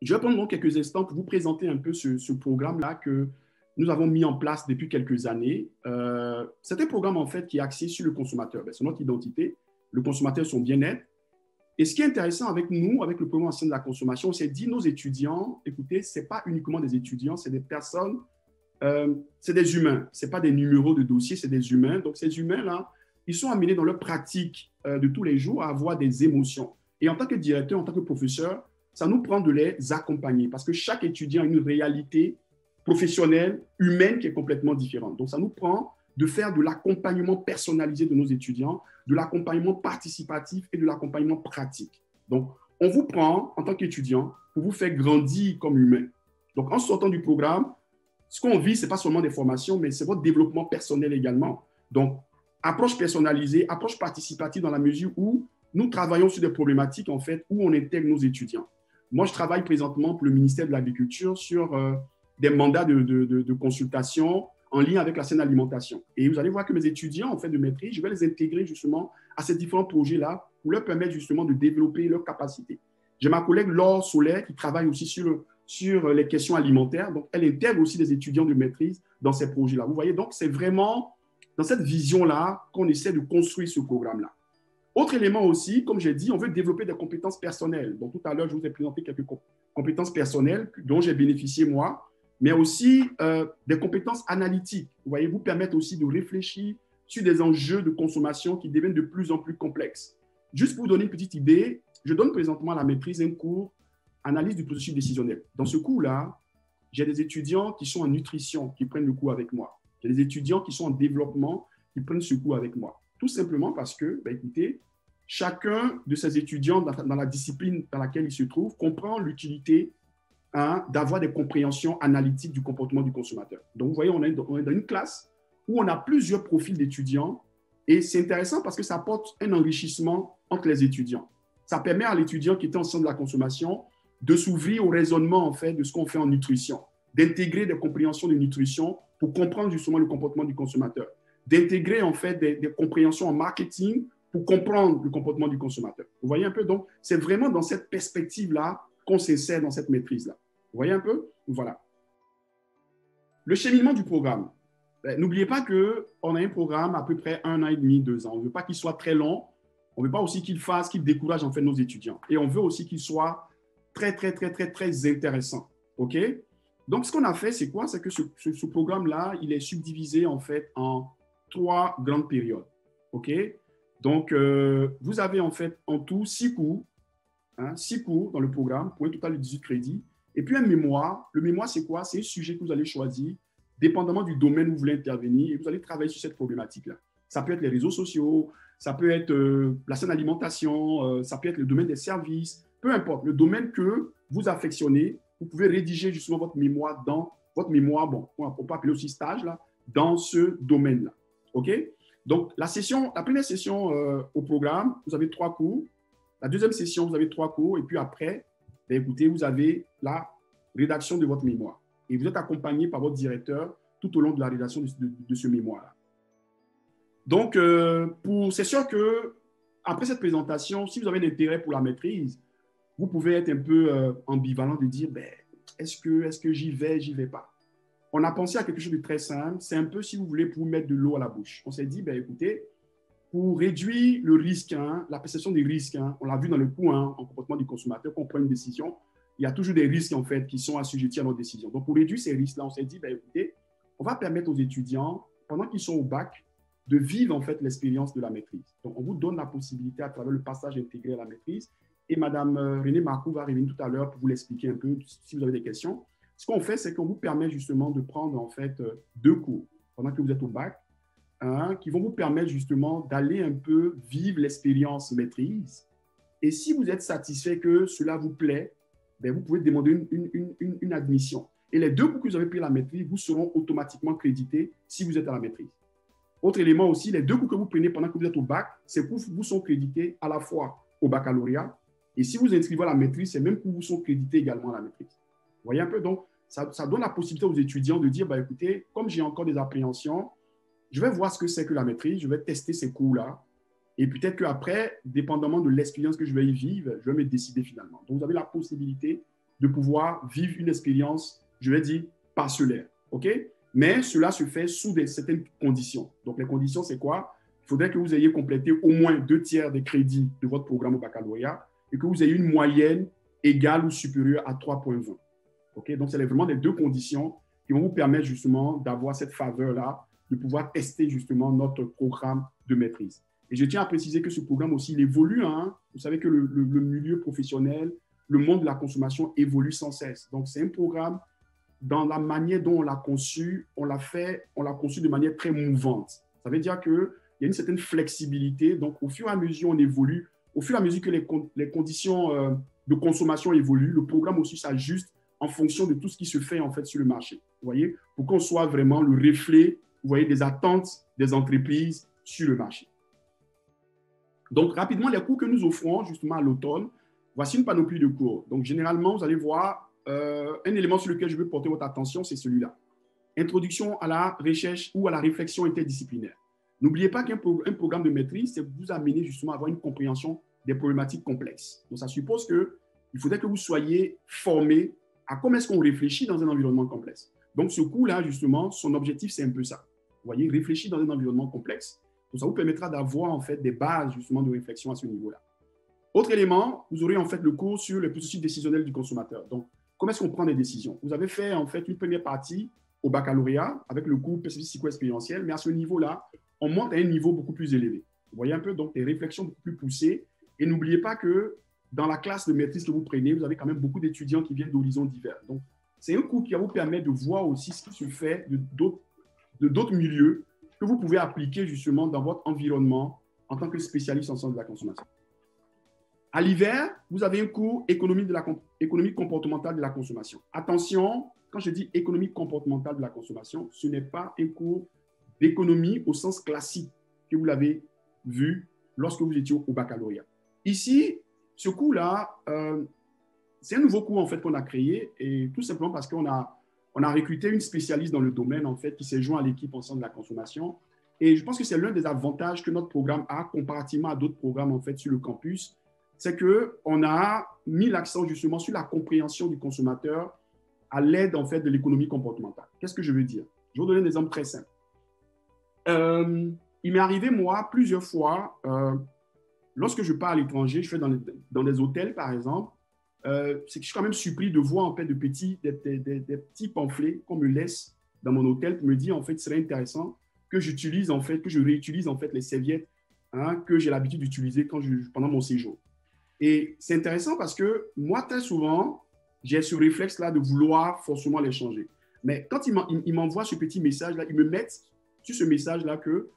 Je vais prendre donc quelques instants pour vous présenter un peu ce programme-là que nous avons mis en place depuis quelques années. C'est un programme en fait qui est axé sur le consommateur, sur notre identité, le consommateur, son bien-être. Et ce qui est intéressant avec nous, avec le programme ancien de la consommation, on s'est dit, nos étudiants, écoutez, ce n'est pas uniquement des étudiants, c'est des personnes, c'est des humains. Ce n'est pas des numéros de dossier, c'est des humains. Donc, ces humains-là, ils sont amenés dans leur pratique de tous les jours à avoir des émotions. Et en tant que directeur, en tant que professeur, ça nous prend de les accompagner parce que chaque étudiant a une réalité professionnelle, humaine qui est complètement différente. Donc, ça nous prend de faire de l'accompagnement personnalisé de nos étudiants, de l'accompagnement participatif et de l'accompagnement pratique. Donc, on vous prend en tant qu'étudiant pour vous faire grandir comme humain. Donc, en sortant du programme, ce qu'on vit, ce n'est pas seulement des formations, mais c'est votre développement personnel également. Donc, approche personnalisée, approche participative dans la mesure où nous travaillons sur des problématiques, en fait, où on intègre nos étudiants. Moi, je travaille présentement pour le ministère de l'Agriculture sur des mandats de consultation en lien avec la saine alimentation. Et vous allez voir que mes étudiants, en fait, de maîtrise, je vais les intégrer justement à ces différents projets-là pour leur permettre justement de développer leurs capacités. J'ai ma collègue Laure Soler qui travaille aussi sur les questions alimentaires. Donc, elle intègre aussi des étudiants de maîtrise dans ces projets-là. Vous voyez, donc, c'est vraiment dans cette vision-là qu'on essaie de construire ce programme-là. Autre élément aussi, comme j'ai dit, on veut développer des compétences personnelles. Donc, tout à l'heure, je vous ai présenté quelques compétences personnelles dont j'ai bénéficié moi, mais aussi des compétences analytiques. Vous voyez, vous permettent aussi de réfléchir sur des enjeux de consommation qui deviennent de plus en plus complexes. Juste pour vous donner une petite idée, je donne présentement à la maîtrise un cours analyse du processus décisionnel. Dans ce cours-là, j'ai des étudiants qui sont en nutrition qui prennent le cours avec moi. J'ai des étudiants qui sont en développement qui prennent ce cours avec moi. Tout simplement parce que, écoutez, chacun de ces étudiants dans la discipline dans laquelle il se trouve comprend l'utilité d'avoir des compréhensions analytiques du comportement du consommateur. Donc, vous voyez, on est dans une classe où on a plusieurs profils d'étudiants et c'est intéressant parce que ça apporte un enrichissement entre les étudiants. Ça permet à l'étudiant qui était en sciences de la consommation de s'ouvrir au raisonnement en fait, de ce qu'on fait en nutrition, d'intégrer des compréhensions de nutrition pour comprendre justement le comportement du consommateur, d'intégrer en fait des compréhensions en marketing pour comprendre le comportement du consommateur. Vous voyez un peu? Donc, c'est vraiment dans cette perspective-là qu'on s'insère dans cette maîtrise-là. Vous voyez un peu? Voilà. Le cheminement du programme. N'oubliez pas qu'on a un programme à peu près 1 an et demi, 2 ans. On ne veut pas qu'il soit très long. On ne veut pas aussi qu'il décourage en fait nos étudiants. Et on veut aussi qu'il soit très, très, très, très, très intéressant. OK? Donc, ce qu'on a fait, c'est quoi? C'est que ce programme-là, il est subdivisé en fait en 3 grandes périodes. OK? Donc, vous avez en fait en tout 6 cours, 6 cours dans le programme pour un total de 18 crédits. Et puis un mémoire. Le mémoire, c'est quoi? C'est un sujet que vous allez choisir, dépendamment du domaine où vous voulez intervenir, et vous allez travailler sur cette problématique-là. Ça peut être les réseaux sociaux, ça peut être la saine alimentation, ça peut être le domaine des services, peu importe. Le domaine que vous affectionnez, vous pouvez rédiger justement votre mémoire, bon, on peut appeler aussi stage, là, dans ce domaine-là. OK? Donc, la première session au programme, vous avez 3 cours. La deuxième session, vous avez 3 cours. Et puis après, écoutez, vous avez la rédaction de votre mémoire. Et vous êtes accompagné par votre directeur tout au long de la rédaction de ce mémoire-là. Donc, c'est sûr qu'après cette présentation, si vous avez un intérêt pour la maîtrise, vous pouvez être un peu ambivalent de dire, est-ce que j'y vais pas? On a pensé à quelque chose de très simple. C'est un peu, si vous voulez, pour mettre de l'eau à la bouche. On s'est dit, écoutez, pour réduire le risque, la perception des risques, on l'a vu dans le coût en comportement du consommateur, quand on prend une décision, il y a toujours des risques en fait qui sont assujettis à notre décision. Donc, pour réduire ces risques-là, on s'est dit, écoutez, on va permettre aux étudiants, pendant qu'ils sont au bac, de vivre en fait l'expérience de la maîtrise. Donc, on vous donne la possibilité à travers le passage intégré à la maîtrise. Et Madame Renée Marcoux va revenir tout à l'heure pour vous l'expliquer un peu si vous avez des questions. Ce qu'on fait, c'est qu'on vous permet justement de prendre en fait 2 cours pendant que vous êtes au bac, qui vont vous permettre justement d'aller un peu vivre l'expérience maîtrise. Et si vous êtes satisfait que cela vous plaît, vous pouvez demander une admission. Et les 2 cours que vous avez pris à la maîtrise vous seront automatiquement crédités si vous êtes à la maîtrise. Autre élément aussi, les 2 cours que vous prenez pendant que vous êtes au bac, ces cours vous sont crédités à la fois au baccalauréat. Et si vous inscrivez à la maîtrise, ces mêmes cours vous sont crédités également à la maîtrise. Vous voyez un peu? Donc, ça donne la possibilité aux étudiants de dire, écoutez, comme j'ai encore des appréhensions, je vais voir ce que c'est que la maîtrise, je vais tester ces cours-là. Et peut-être qu'après, dépendamment de l'expérience que je vais y vivre, je vais me décider finalement. Donc, vous avez la possibilité de pouvoir vivre une expérience, je vais dire, parcellaire. OK? Mais cela se fait sous certaines conditions. Donc, les conditions, c'est quoi? Il faudrait que vous ayez complété au moins 2/3 des crédits de votre programme au baccalauréat et que vous ayez une moyenne égale ou supérieure à 3,20. OK? Donc, c'est vraiment les deux conditions qui vont vous permettre justement d'avoir cette faveur-là, de pouvoir tester justement notre programme de maîtrise. Et je tiens à préciser que ce programme aussi, il évolue. Hein? Vous savez que le milieu professionnel, le monde de la consommation évolue sans cesse. Donc, c'est un programme, dans la manière dont on l'a conçu, on l'a conçu de manière très mouvante. Ça veut dire qu'il y a une certaine flexibilité. Donc, au fur et à mesure, on évolue. Au fur et à mesure que les conditions de consommation évoluent, le programme aussi s'ajuste en fonction de tout ce qui se fait en fait sur le marché. Vous voyez, pour qu'on soit vraiment le reflet, vous voyez, des attentes des entreprises sur le marché. Donc, rapidement, les cours que nous offrons justement à l'automne, voici une panoplie de cours. Donc, généralement, vous allez voir un élément sur lequel je veux porter votre attention, c'est celui-là. Introduction à la recherche ou à la réflexion interdisciplinaire. N'oubliez pas qu'un programme de maîtrise, c'est vous amener justement à avoir une compréhension des problématiques complexes. Donc, ça suppose qu'il faudrait que vous soyez formé à comment est-ce qu'on réfléchit dans un environnement complexe. Donc, ce cours-là, justement, son objectif, c'est un peu ça. Vous voyez, réfléchir dans un environnement complexe. Donc, ça vous permettra d'avoir, en fait, des bases, justement, de réflexion à ce niveau-là. Autre élément, vous aurez, en fait, le cours sur le processus décisionnel du consommateur. Donc, comment est-ce qu'on prend des décisions? Vous avez fait, en fait, une première partie au baccalauréat avec le cours perspective psycho-expérientielle, mais à ce niveau-là, on monte à un niveau beaucoup plus élevé. Vous voyez un peu, donc, des réflexions beaucoup plus poussées. Et n'oubliez pas que dans la classe de maîtrise que vous prenez, vous avez quand même beaucoup d'étudiants qui viennent d'horizons divers. Donc, c'est un cours qui va vous permettre de voir aussi ce qui se fait de d'autres milieux que vous pouvez appliquer justement dans votre environnement en tant que spécialiste en sciences de la consommation. À l'hiver, vous avez un cours économie comportementale de la consommation. Attention, quand je dis économie comportementale de la consommation, ce n'est pas un cours d'économie au sens classique que vous l'avez vu lorsque vous étiez au baccalauréat. Ici, ce cours-là, c'est un nouveau cours en fait qu'on a créé et tout simplement parce qu'on a recruté une spécialiste dans le domaine en fait qui s'est joint à l'équipe en sciences de la consommation. Et je pense que c'est l'un des avantages que notre programme a comparativement à d'autres programmes en fait sur le campus, c'est qu'on a mis l'accent justement sur la compréhension du consommateur à l'aide en fait de l'économie comportementale. Qu'est-ce que je veux dire? Je vais vous donner un exemple très simple. Il m'est arrivé moi plusieurs fois lorsque je pars à l'étranger, je fais dans des hôtels par exemple. C'est que je suis quand même surpris de voir en fait des petits pamphlets qu'on me laisse dans mon hôtel pour me dire en fait ce serait intéressant que j'utilise en fait, que je réutilise en fait les serviettes que j'ai l'habitude d'utiliser pendant mon séjour. Et c'est intéressant parce que moi très souvent j'ai ce réflexe là de vouloir forcément les changer. Mais quand ils m'envoient ce petit message là, ils me mettent sur ce message là que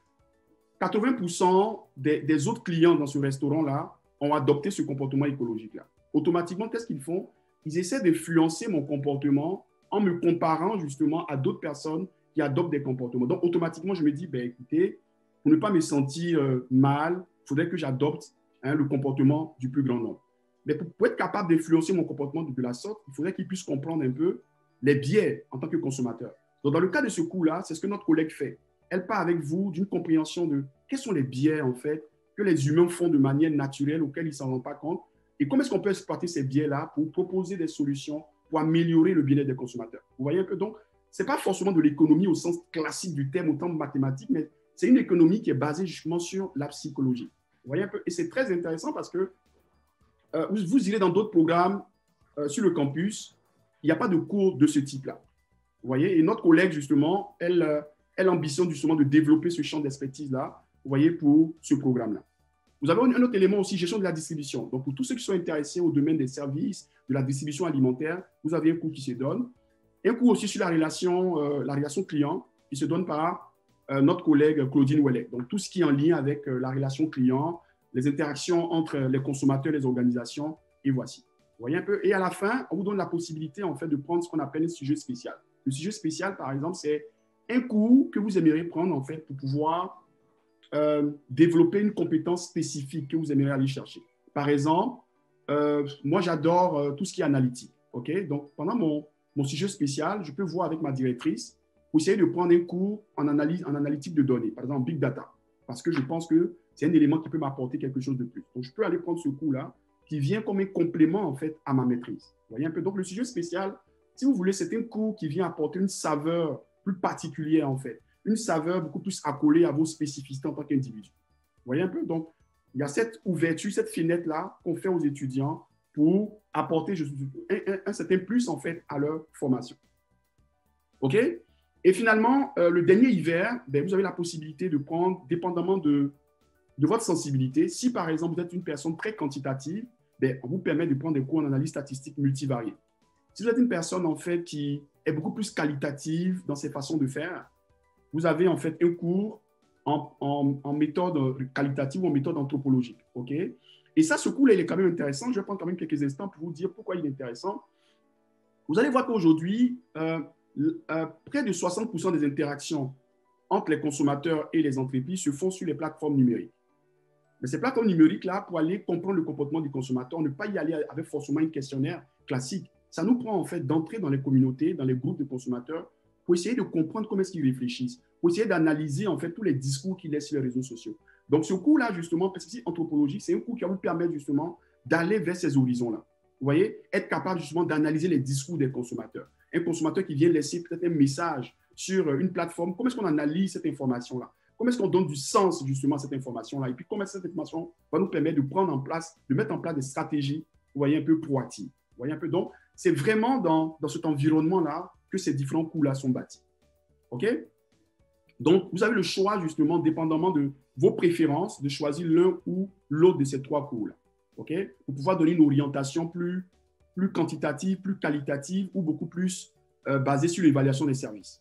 80% des autres clients dans ce restaurant là ont adopté ce comportement écologique là. Automatiquement, qu'est-ce qu'ils font? Ils essaient d'influencer mon comportement en me comparant justement à d'autres personnes qui adoptent des comportements. Donc, automatiquement, je me dis, ben, écoutez, pour ne pas me sentir mal, il faudrait que j'adopte le comportement du plus grand nombre. Mais pour être capable d'influencer mon comportement de la sorte, il faudrait qu'ils puissent comprendre un peu les biais en tant que consommateur. Donc, dans le cas de ce coup-là, c'est ce que notre collègue fait. Elle part avec vous d'une compréhension de quels sont les biais, en fait, que les humains font de manière naturelle, auxquels ils ne s'en rendent pas compte. Et comment est-ce qu'on peut exploiter ces biais-là pour proposer des solutions pour améliorer le bien-être des consommateurs? Vous voyez un peu, donc, ce n'est pas forcément de l'économie au sens classique du terme, au terme mathématique, mais c'est une économie qui est basée justement sur la psychologie. Vous voyez un peu, et c'est très intéressant parce que vous irez dans d'autres programmes sur le campus, il n'y a pas de cours de ce type-là. Vous voyez, et notre collègue, justement, elle ambitionne justement de développer ce champ d'expertise-là, vous voyez, pour ce programme-là. Vous avez un autre élément aussi, gestion de la distribution. Donc, pour tous ceux qui sont intéressés au domaine des services, de la distribution alimentaire, vous avez un cours qui se donne. Un cours aussi sur la relation client qui se donne par notre collègue Claudine Ouellet. Donc, tout ce qui est en lien avec la relation client, les interactions entre les consommateurs, les organisations, et voici. Vous voyez un peu? Et à la fin, on vous donne la possibilité, en fait, de prendre ce qu'on appelle un sujet spécial. Le sujet spécial, par exemple, c'est un cours que vous aimeriez prendre, en fait, pour pouvoir développer une compétence spécifique que vous aimeriez aller chercher. Par exemple, moi, j'adore tout ce qui est analytique. Okay? Donc, pendant mon sujet spécial, je peux voir avec ma directrice pour essayer de prendre un cours en analytique de données, par exemple, Big Data, parce que je pense que c'est un élément qui peut m'apporter quelque chose de plus. Donc, je peux aller prendre ce cours-là qui vient comme un complément, en fait, à ma maîtrise. Vous voyez un peu? Donc, le sujet spécial, si vous voulez, c'est un cours qui vient apporter une saveur plus particulière, en fait. Une saveur beaucoup plus accolée à vos spécificités en tant qu'individu. Vous voyez un peu? Donc, il y a cette ouverture, cette fenêtre-là qu'on fait aux étudiants pour apporter un certain plus, en fait, à leur formation. OK? Et finalement, le dernier hiver, ben, vous avez la possibilité de prendre, dépendamment de votre sensibilité, si par exemple vous êtes une personne très quantitative, ben, on vous permet de prendre des cours en analyse statistique multivariée. Si vous êtes une personne en fait qui est beaucoup plus qualitative dans ses façons de faire, vous avez en fait un cours en méthode qualitative ou en méthode anthropologique. OK? Et ça, ce cours-là, il est quand même intéressant. Je vais prendre quand même quelques instants pour vous dire pourquoi il est intéressant. Vous allez voir qu'aujourd'hui, près de 60% des interactions entre les consommateurs et les entreprises se font sur les plateformes numériques. Mais ces plateformes numériques-là, pour aller comprendre le comportement du consommateur, ne pas y aller avec forcément un questionnaire classique. Ça nous prend en fait d'entrer dans les communautés, dans les groupes de consommateurs, pour essayer de comprendre comment est-ce qu'ils réfléchissent, pour essayer d'analyser en fait tous les discours qu'ils laissent sur les réseaux sociaux. Donc ce cours-là, justement, perspective anthropologique, c'est un cours qui va vous permettre justement d'aller vers ces horizons-là. Vous voyez, être capable justement d'analyser les discours des consommateurs. Un consommateur qui vient laisser peut-être un message sur une plateforme, comment est-ce qu'on analyse cette information-là? Comment est-ce qu'on donne du sens justement à cette information-là? Et puis comment cette information va nous permettre de prendre en place, de mettre en place des stratégies, vous voyez, un peu proactives. Vous voyez un peu? Donc, c'est vraiment dans cet environnement-là que ces différents cours-là sont bâtis. OK? Donc, vous avez le choix justement, dépendamment de vos préférences, de choisir l'un ou l'autre de ces trois cours-là. OK? Pour pouvoir donner une orientation plus quantitative, plus qualitative ou beaucoup plus basée sur l'évaluation des services.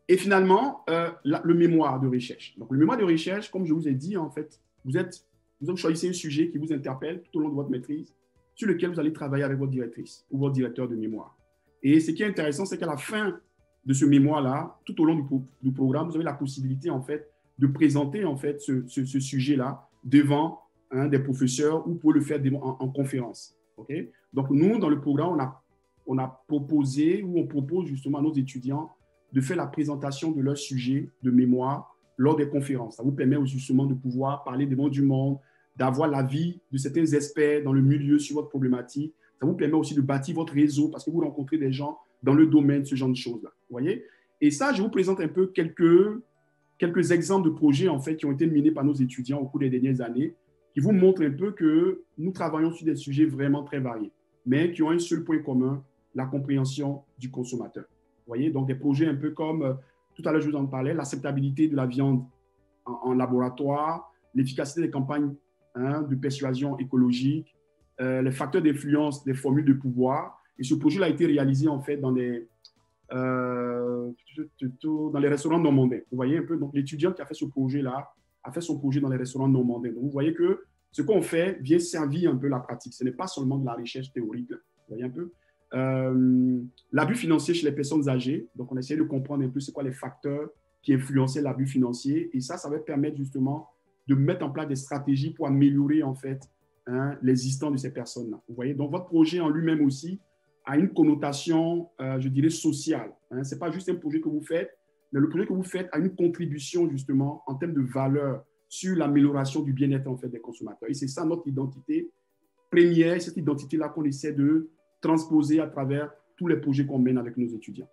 Et finalement, le mémoire de recherche. Donc, le mémoire de recherche, comme je vous ai dit, en fait, vous choisissez un sujet qui vous interpelle tout au long de votre maîtrise, sur lequel vous allez travailler avec votre directrice ou votre directeur de mémoire. Et ce qui est intéressant, c'est qu'à la fin de ce mémoire-là, tout au long du programme, vous avez la possibilité, en fait, de présenter, en fait, ce sujet-là devant des professeurs ou pour le faire en conférence. Okay? Donc, nous, dans le programme, on a proposé ou on propose justement à nos étudiants de faire la présentation de leur sujet de mémoire lors des conférences. Ça vous permet justement de pouvoir parler devant du monde, d'avoir l'avis de certains experts dans le milieu sur votre problématique. Ça vous permet aussi de bâtir votre réseau parce que vous rencontrez des gens dans le domaine, ce genre de choses-là. Vous voyez? Et ça, je vous présente un peu quelques exemples de projets en fait, qui ont été menés par nos étudiants au cours des dernières années, qui vous montrent un peu que nous travaillons sur des sujets vraiment très variés, mais qui ont un seul point commun, la compréhension du consommateur. Vous voyez, donc des projets un peu comme, tout à l'heure je vous en parlais, l'acceptabilité de la viande en laboratoire, l'efficacité des campagnes de persuasion écologique, les facteurs d'influence des formules de pouvoir. Et ce projet-là a été réalisé en fait dans les restaurants normandais. Vous voyez un peu, donc l'étudiant qui a fait ce projet-là a fait son projet dans les restaurants normandais. Donc vous voyez que ce qu'on fait vient servir un peu la pratique. Ce n'est pas seulement de la recherche théorique. Vous voyez un peu. L'abus financier chez les personnes âgées. Donc, on essaie de comprendre un peu c'est quoi les facteurs qui influençaient l'abus financier. Et ça va permettre justement de mettre en place des stratégies pour améliorer en fait l'existence de ces personnes-là. Vous voyez, donc votre projet en lui-même aussi a une connotation, je dirais, sociale. Ce n'est pas juste un projet que vous faites, mais le projet que vous faites a une contribution justement en termes de valeur sur l'amélioration du bien-être en fait des consommateurs. Et c'est ça notre identité première, cette identité-là qu'on essaie de transposer à travers tous les projets qu'on mène avec nos étudiants.